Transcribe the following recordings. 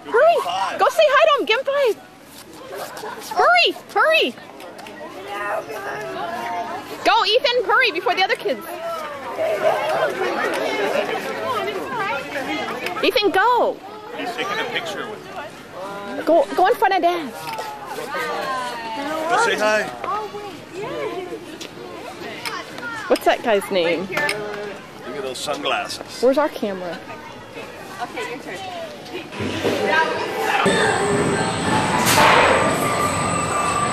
Hurry! Go say hi to him. Give him 5. Hurry! Hurry! Go, Ethan! Hurry before the other kids. Ethan, go! He's taking a picture with you. Go in front of Dad. Go say hi. What's that guy's name? Look at those sunglasses. Where's our camera? Okay, your turn.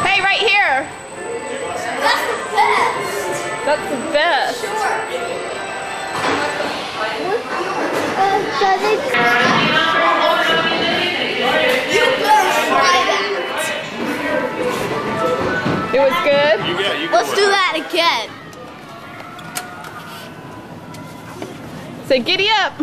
Hey, right here. That's the best. That's the best. Sure. You better try that. It was good? Let's do that again. Say giddy up.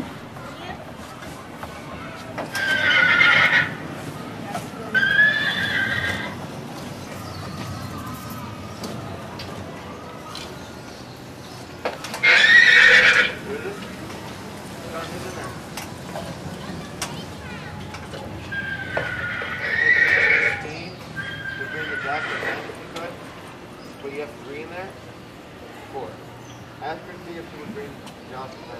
But you have 3 in there? 4. Ask her to see if she would bring Johnson back.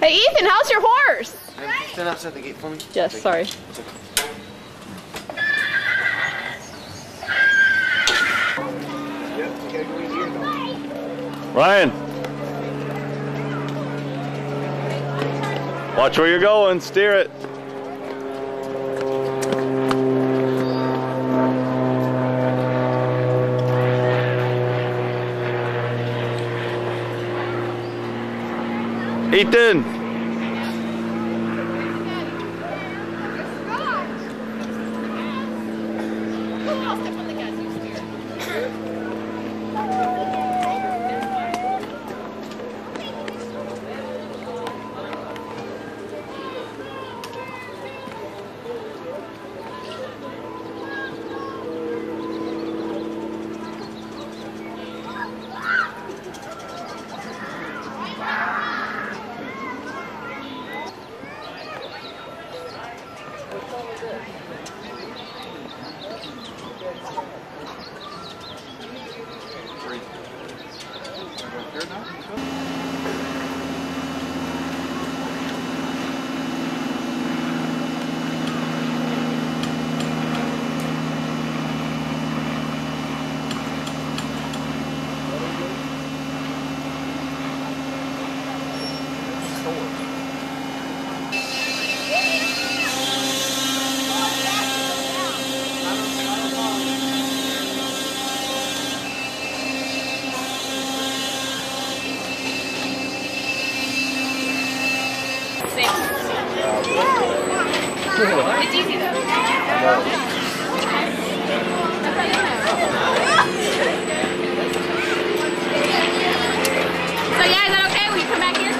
Hey, Ethan, how's your horse? Stand outside the gate for me. Yes, sorry. Ryan. Watch where you're going. Steer it. Ethan. It's easy though. So yeah, is that okay? Will you come back here?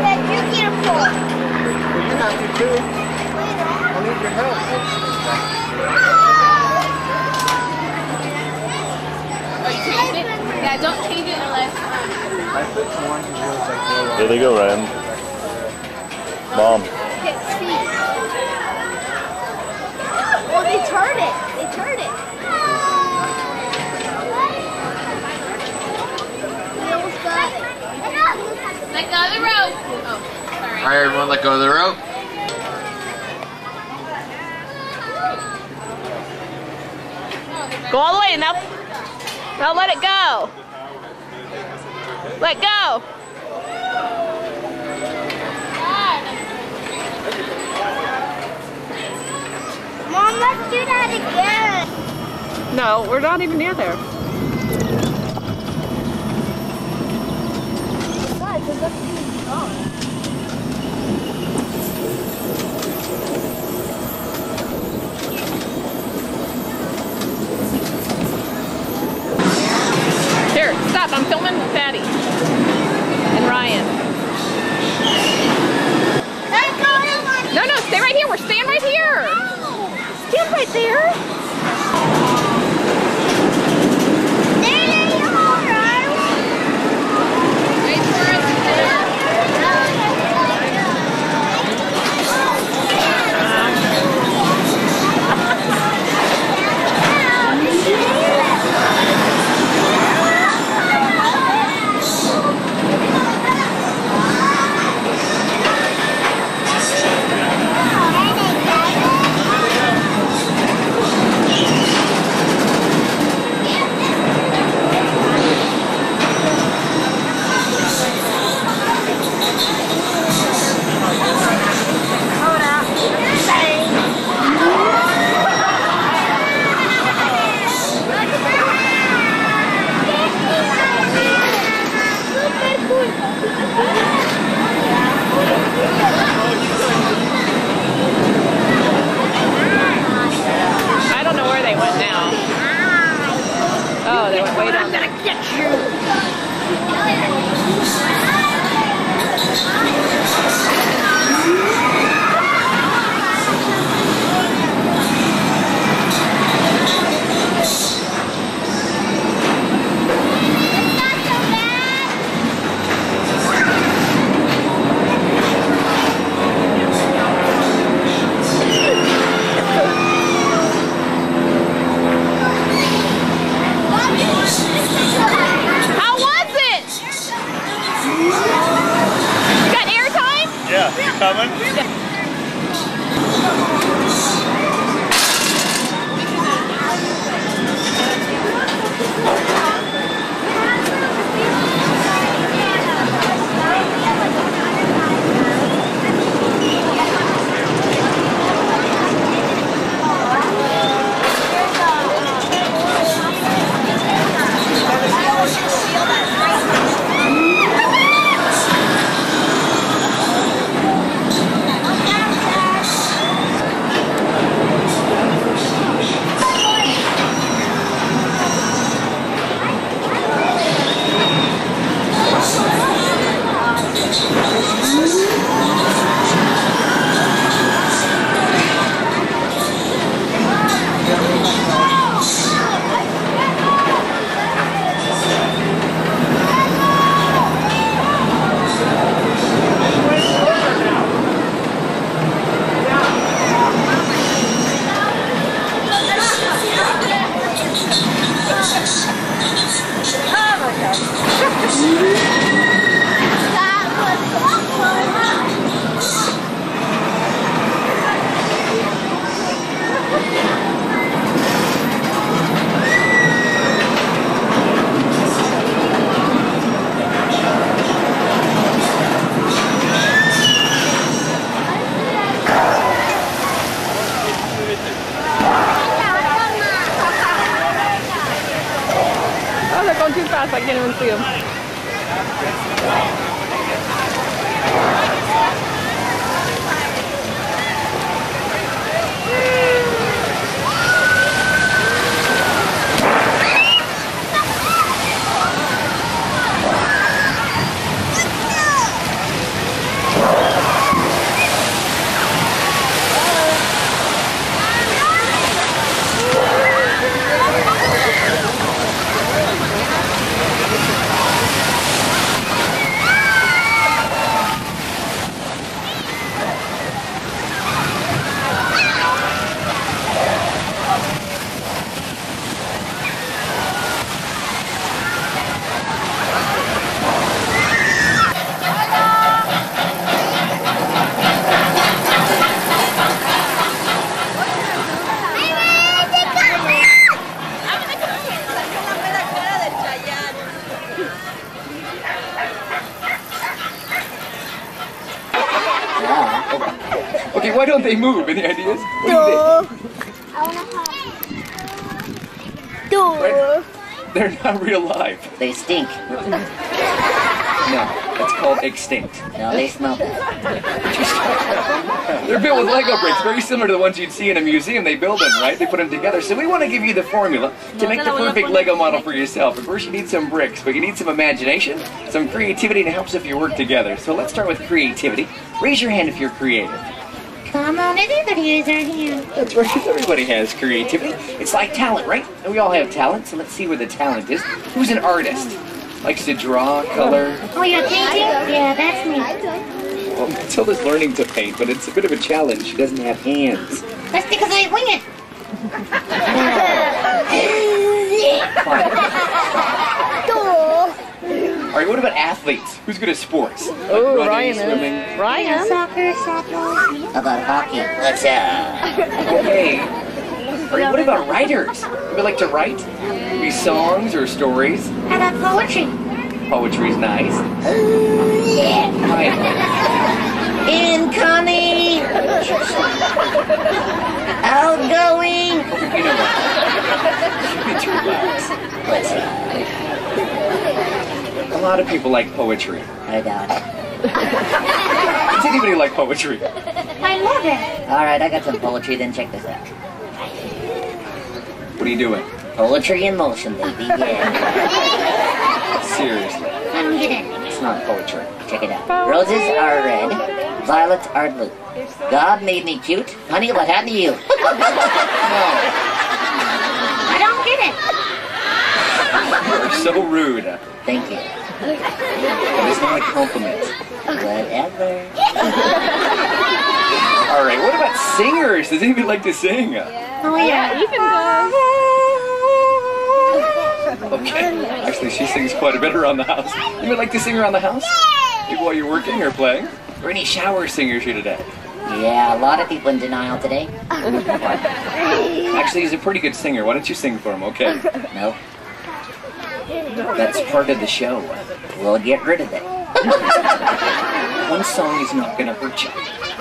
Yeah, you get a pull. Well, you have to too. I'll need your help. Oh, you changed it? Yeah, don't change it unless... I put one who was like There they go, Ryan. Mom. Oh, they turned it. They turned it. They almost got it. Let go of the rope. Oh, sorry. Alright, everyone, let go of the rope. Go all the way now. Now let it go. Let go. Mom, let's do that again. No, we're not even near there. Why? Because that's too strong. Here, stop. I'm filming Patty and Ryan. No, no, stay right here. We're staying right here. Stand right there. Oh, they went way down there. How was it? You got airtime? Yeah, you coming? Oh, they're going too fast. I can't even see them. Okay, why don't they move? Any ideas? What do you think? I wanna have. Right? They're not real live. They stink. No, that's called extinct. No, they smell bad. They're built with Lego bricks, very similar to the ones you'd see in a museum. They build them, right? They put them together. So we want to give you the formula to make the perfect Lego model for yourself. But first you need some bricks, but you need some imagination, some creativity, and it helps if you work together. So let's start with creativity. Raise your hand if you're creative. Come on, everybody raise their hand. That's right, everybody has creativity. It's like talent, right? And we all have talent, so let's see where the talent is. Who's an artist? Likes to draw, color? Oh, you're painting? Yeah, that's me. Well, Matilda's learning to paint, but it's a bit of a challenge. She doesn't have hands. That's because I wing it. All right, what about athletes? Who's good at sports? Oh, Running, Ryan swimming. is. Ryan? Soccer, softball. How about hockey? Let's Okay. All right, what about writers? Would you like to write? Maybe songs or stories? How about poetry? Poetry's nice. Right. incoming! Outgoing! You know what? Should be too loud. Let's see. A lot of people like poetry. I doubt it. Does anybody like poetry? I love it. Alright, I got some poetry, then check this out. What are you doing? Poetry in motion, baby. Yeah. Seriously. I don't get it. It's not poetry. Check it out. Roses are red. Violets are blue. God made me cute. Honey, what happened to you? No. I don't get it. You're so rude. Thank you. That is not a compliment. Whatever. All right, what about singers? Does anybody like to sing? Oh, yeah. Ethan does. Okay. Actually, she sings quite a bit around the house. You would like to sing around the house? Maybe while you're working or playing? Or any shower singers here today? Yeah, a lot of people in denial today. Actually, he's a pretty good singer. Why don't you sing for him, okay? Nope. That's part of the show. We'll get rid of it. One song is not gonna hurt you.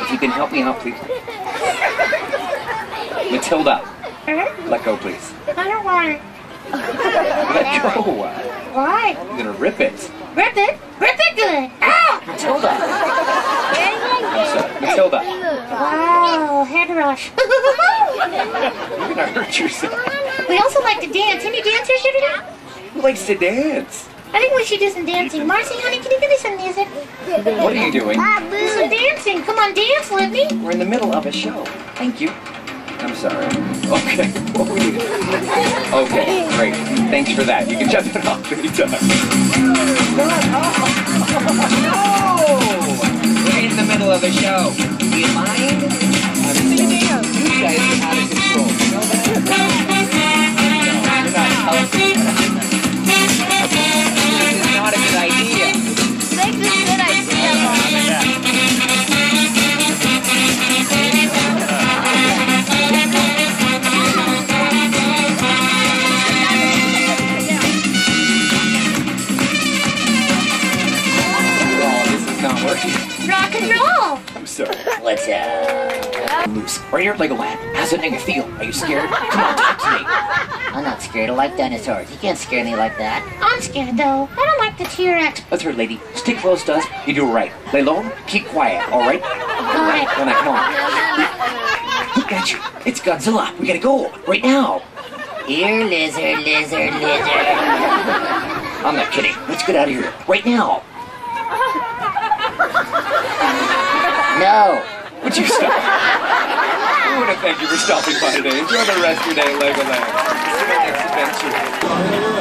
If you can help me out, please. Matilda, let go, please. I don't want it. Let go. Why? I'm gonna rip it. Rip it. Rip it good. Ah! Matilda. I'm sorry. Matilda, Wow, head rush. you're gonna hurt yourself. We also like to dance. Any dancers here today? Who likes to dance? I think we should do some dancing. Marcy, honey, can you give me some music? What are you doing? Do some dancing. Come on, dance with me. We're in the middle of a show. Thank you. I'm sorry. Okay. What were you doing? Okay, great. Thanks for that. You can shut it off anytime. No! We're in the middle of a show. Do you mind? You guys are out of control. You know that? No, you're not healthy. This is not a good idea. Make this good idea, Mom. Not working. Rock and roll. I'm sorry. What's up? Loose. Right here at Legoland. How's it make you feel? Are you scared? Come on, talk to me. I'm not scared. I like dinosaurs. You can't scare me like that. I'm scared, though. I don't like the T-Rex. That's right, lady. Stick close to us. You do it right. Lay low. Keep quiet. All right? Got it. Well, now, come on. Look at you. It's Godzilla. We gotta go right now. Here, lizard, lizard, lizard. I'm not kidding. Let's get out of here right now. No. Would you stop? I want to thank you for stopping by today. Enjoy the rest of your day at Legoland. See you next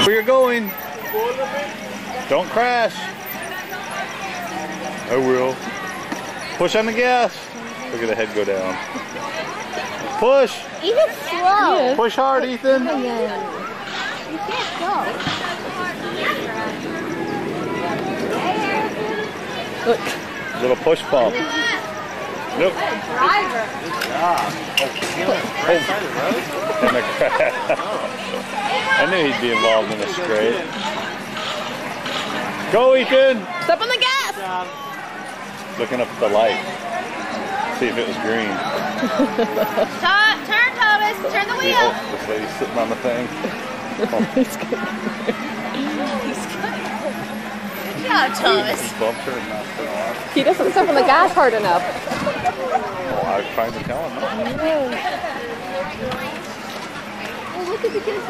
Where you're going? Don't crash. I will. Push on the gas. Look at the head go down. Push. Even slow. Push hard, Ethan. You can't go. Little push pump. Nope. Driver. I knew he'd be involved in this scrape. Go, Ethan! Step on the gas. Looking up at the light. See if it was green. Turn, Thomas. Turn the wheel. Oh, this lady's sitting on the thing. Good job, Thomas. He bumped her and knocked her off. He doesn't step on the gas hard enough. Oh, I was trying to tell him. Oh, look at the kids.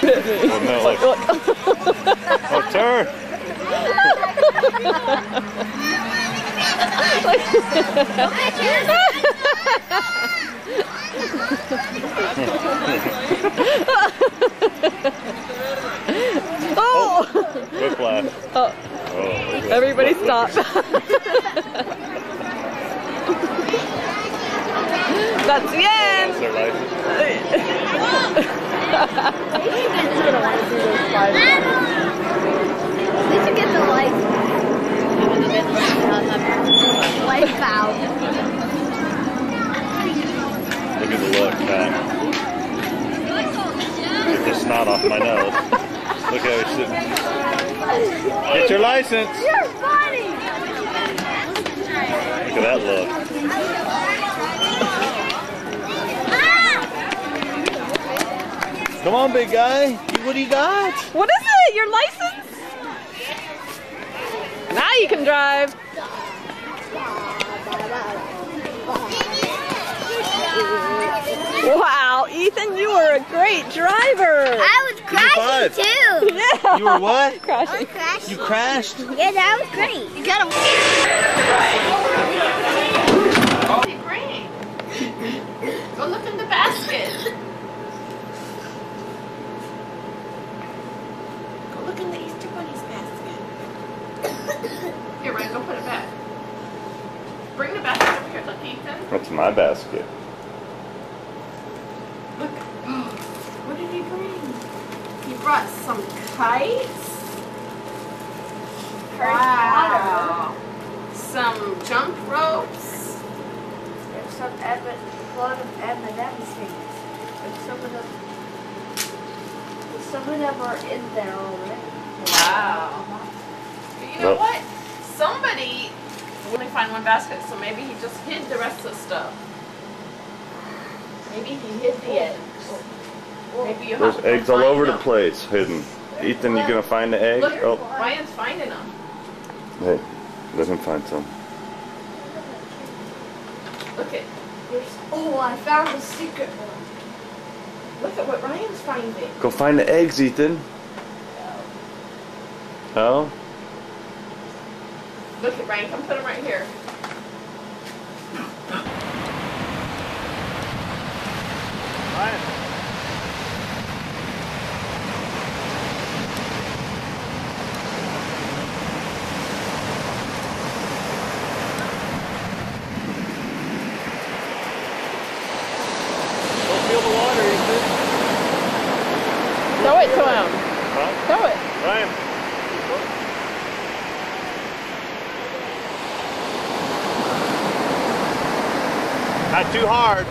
Oh, no, look. Oh, turn! Oh! Oh. Whiplash. Oh. Oh. Everybody stop. That's the end. That's their license. We should get the life. Life valve. Look at the look, Pat. Get the snot off my nose. Look how he's sitting. Get your license. You're funny. Look at that look. Come on, big guy. What do you got? What is it? Your license? Now you can drive. Wow, Ethan, you were a great driver. I was crashing too. Yeah. You were what? Crashing. You crashed? Yeah, that was great. You gotta. Go look in the basket. Go look in the Easter Bunny's basket. Here, Ryan, go put it back. Bring the basket over here. Look, Ethan. That's my basket. Look. What did he bring? He brought some kites. Wow. Some jump ropes. There's some a lot of M&M things. And some of them are in there already. Wow. But you know Well- what? Somebody only find one basket, so maybe he just hid the rest of the stuff. Maybe he hid the eggs. Maybe you There's have to go eggs all find over the them. place, hidden. Ethan, you gonna find the egg? Look, Oh, Ryan's finding them. hey, let him find some. Look at, Oh, I found the secret one. look at what Ryan's finding. Go find the eggs, Ethan. Oh? Look at Ryan, come put them right here. Don't feel the water, Ethan. Throw it to him. Huh? Throw it. Ryan. Not too hard.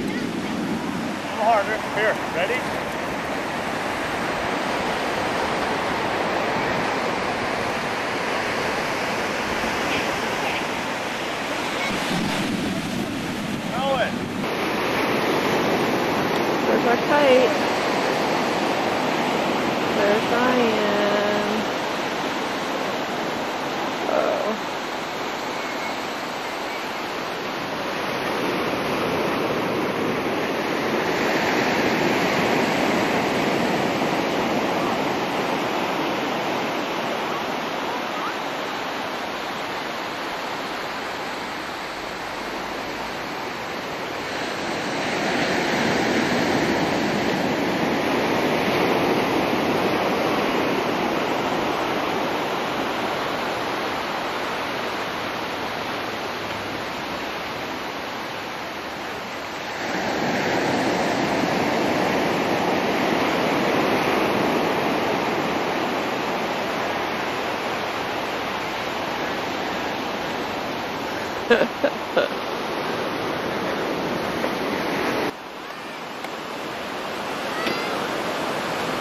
A little harder. Here, ready? Throw it. There's our kite. There's Ryan. Oh.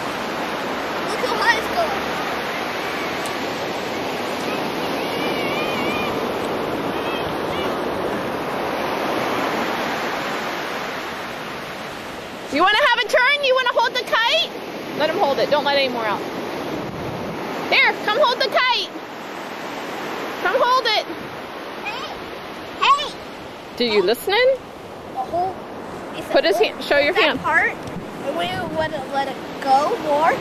Look at high school. You want to have a turn? You want to hold the kite? Let him hold it. Don't let any more out. Here, come hold the kite. Come hold it. Hey! Do you listening? The whole. Put his hand. Show your that hand. part, and we want to let it go more.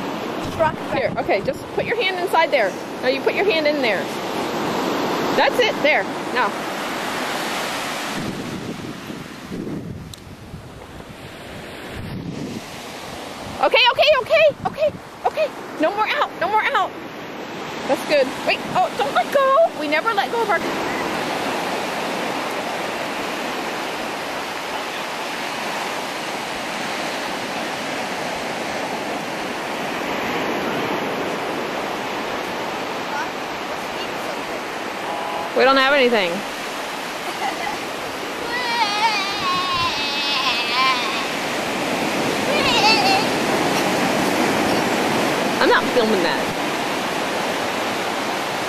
Struck back. Here, okay, just put your hand inside there. No, you put your hand in there. That's it, there. Now. Okay, okay, okay, okay, okay. No more out, no more out. That's good. Wait, oh, don't let go. We never let go of our... We don't have anything. I'm not filming that.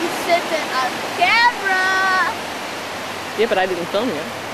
You said that on camera. Yeah, but I didn't film you.